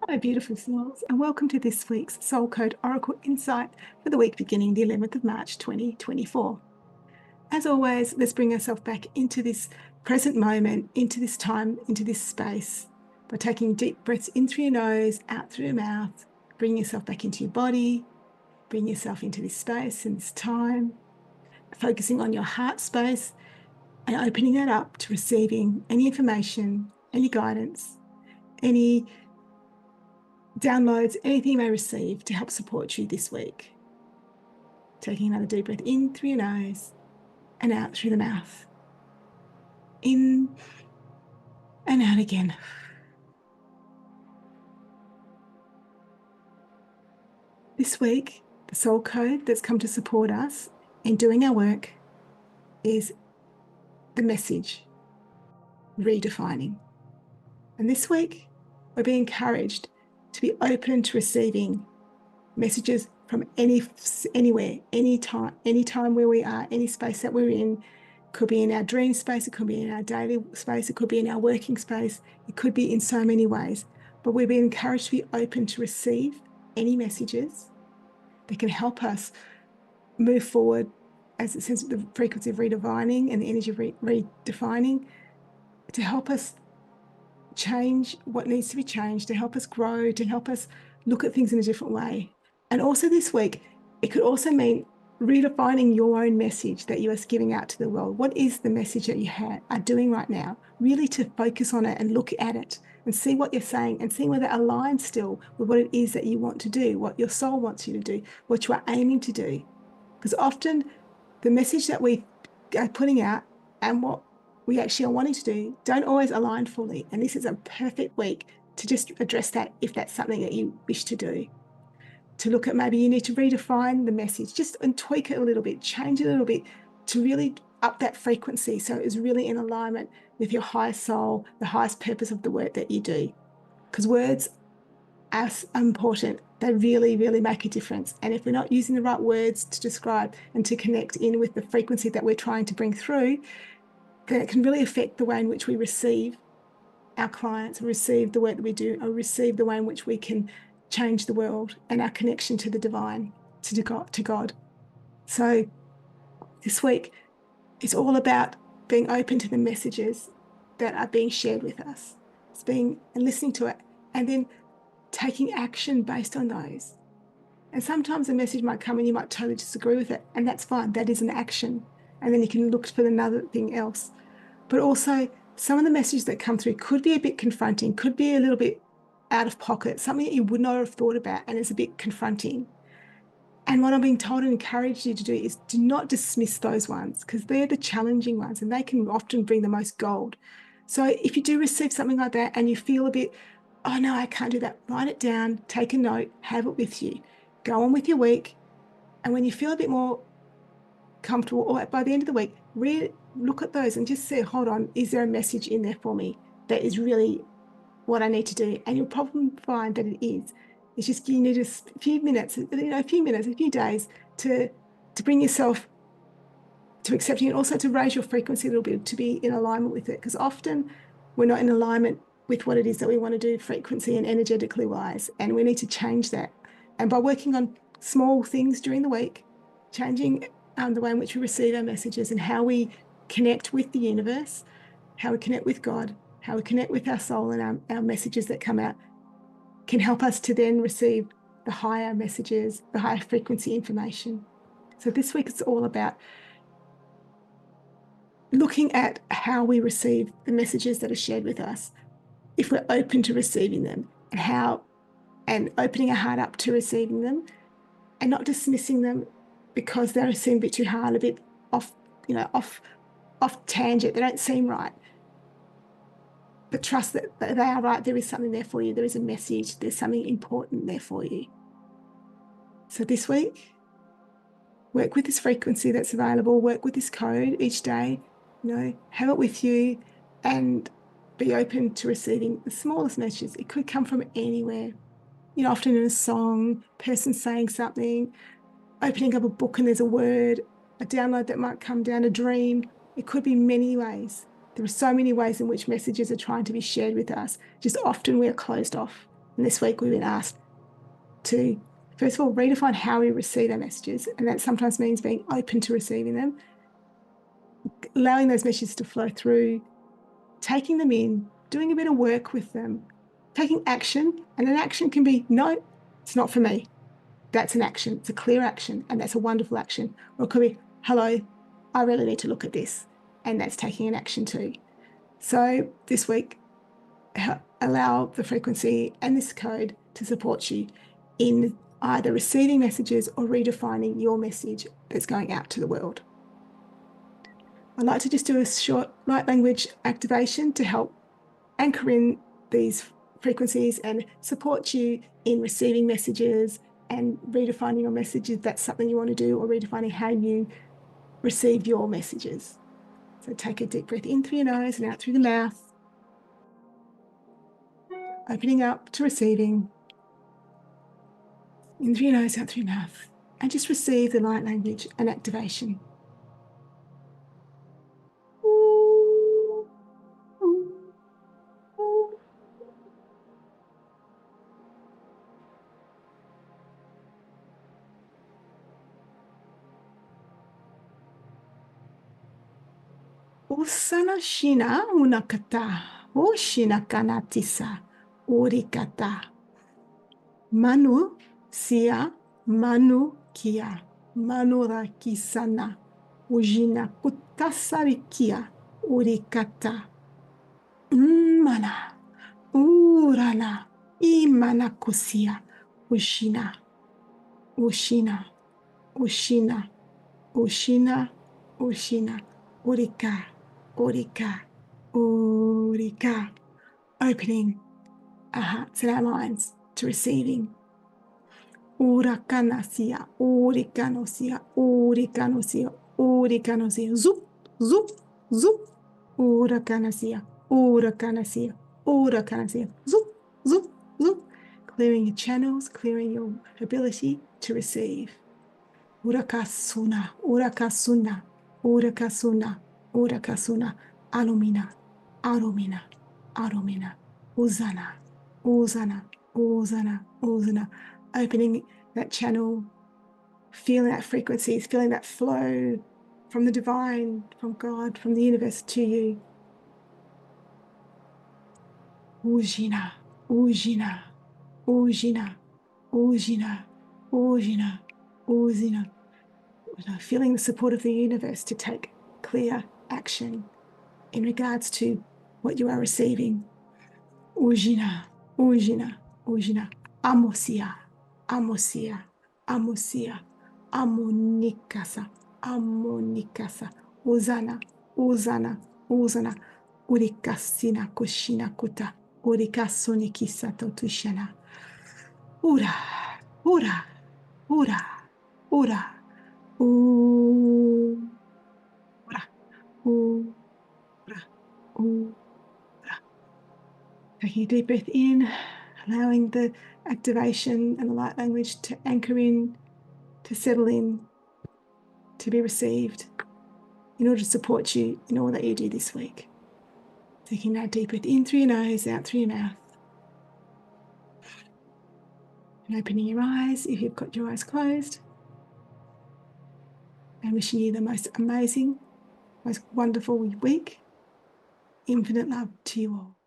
Hello, beautiful souls, and welcome to this week's Soul Code Oracle Insight for the week beginning the 11th of March 2024. As always, let's bring ourselves back into this present moment, into this time, into this space by taking deep breaths in through your nose, out through your mouth, bringing yourself back into your body, bring yourself into this space and this time, focusing on your heart space and opening that up to receiving any information, any guidance, any downloads, anything you may receive to help support you this week. Taking another deep breath in through your nose and out through the mouth. In and out again. This week, the soul code that's come to support us in doing our work is the message, redefining. And this week, we're being encouraged to be open to receiving messages from anywhere, anytime where we are, any space that we're in. Could be in our dream space, it could be in our daily space, it could be in our working space, it could be in so many ways. But we're being encouraged to be open to receive any messages that can help us move forward, as it says, the frequency of redefining and the energy of redefining, to help us change what needs to be changed, to help us grow, to help us look at things in a different way. And also this week, it could also mean redefining your own message that you are giving out to the world. What is the message that you are doing right now? Really to focus on it and look at it and see what you're saying and see whether it aligns still with what it is that you want to do, what your soul wants you to do, what you are aiming to do. Because often the message that we are putting out and what we actually are wanting to do don't always align fully. And this is a perfect week to just address that if that's something that you wish to do. To look at maybe you need to redefine the message, just and tweak it a little bit, change it a little bit to really up that frequency so it's really in alignment with your highest soul, the highest purpose of the work that you do. Because words are important. They really, really make a difference. And if we're not using the right words to describe and to connect in with the frequency that we're trying to bring through, then it can really affect the way in which we receive our clients, or receive the work that we do, or receive the way in which we can change the world and our connection to the divine, to God. So this week, it's all about being open to the messages that are being shared with us. It's being and listening to it and then taking action based on those. And sometimes a message might come and you might totally disagree with it, and that's fine. That is an action. And then you can look for another thing else. But also, some of the messages that come through could be a bit confronting, could be a little bit out of pocket, something that you would not have thought about, and it's a bit confronting. And what I'm being told and encourage you to do is do not dismiss those ones, because they're the challenging ones and they can often bring the most gold. So if you do receive something like that and you feel a bit, oh no, I can't do that, write it down, take a note, have it with you, go on with your week. And when you feel a bit more comfortable, or by the end of the week, look at those and just say, hold on, is there a message in there for me that is really what I need to do? And you'll probably find that it is. It's just you need a few minutes, a few days to bring yourself to accepting it, also to raise your frequency a little bit, to be in alignment with it. Because often we're not in alignment with what it is that we want to do frequency and energetically wise. And we need to change that. And by working on small things during the week, changing the way in which we receive our messages and how we connect with the universe, how we connect with God, how we connect with our soul and our messages that come out, can help us to then receive the higher messages, the higher frequency information. So this week it's all about looking at how we receive the messages that are shared with us, if we're open to receiving them, and opening our heart up to receiving them and not dismissing them because they seem a bit too hard, a bit off tangent, they don't seem right. But trust that they are right. There is something there for you. There is a message. There's something important there for you. So this week, work with this frequency that's available. Work with this code each day. Have it with you and be open to receiving the smallest messages. It could come from anywhere. Often in a song, person saying something, opening up a book and there's a word, a download that might come down, a dream. It could be many ways. There are so many ways in which messages are trying to be shared with us. Just often we are closed off. And this week we've been asked to, first of all, redefine how we receive our messages. And that sometimes means being open to receiving them, allowing those messages to flow through, taking them in, doing a bit of work with them, taking action. And an action can be, no, it's not for me. That's an action. It's a clear action, and that's a wonderful action. Or it could be, hello, I really need to look at this. And that's taking an action too. So this week, allow the frequency and this code to support you in either receiving messages or redefining your message that's going out to the world. I'd like to just do a short light language activation to help anchor in these frequencies and support you in receiving messages and redefining your messages if that's something you want to do, or redefining how you receive your messages. So take a deep breath in through your nose and out through the mouth, opening up to receiving. In through your nose, out through your mouth, and just receive the light language and activation. Usana shina unakata, o shina kanatisa, urikata. Manu sia, manu kia, manura kisana, ujina kutasarikia, urikata. Mana, urana, imana kusia, ushina, ushina, ushina, ushina, ushina, urika, urika, urika. Opening our hearts and our minds to receiving. Urakanasia, urikanosia, urikanosia, urikanosia. Zup, zup, zup. Urakanasia, urakanasia, urakanasia. Zup, zup, zup. Clearing your channels, clearing your ability to receive. Urakasuna, urakasuna, urakasuna, urakasuna. Alumina, alumina, alumina. Uzana, uzana, uzana, uzana. Opening that channel, feeling that frequencies, feeling that flow from the divine, from God, from the universe to you. Ujina, ujina, ujina, ujina, ujina, ujina. Feeling the support of the universe to take clear action in regards to what you are receiving. Ujina, ujina, ujina. Amosia, amosia, amosia, amonikasa, amonikasa. Uzana, uzana, uzana. Urikasina kushina kuta. Urikasunikisa totushana. Ura, ura, ura, ura. Ura, ura, ura. Taking a deep breath in, allowing the activation and the light language to anchor in, to settle in, to be received in order to support you in all that you do this week. Taking that deep breath in through your nose, out through your mouth. And opening your eyes if you've got your eyes closed. And wishing you the most amazing, most wonderful week. Infinite love to you all.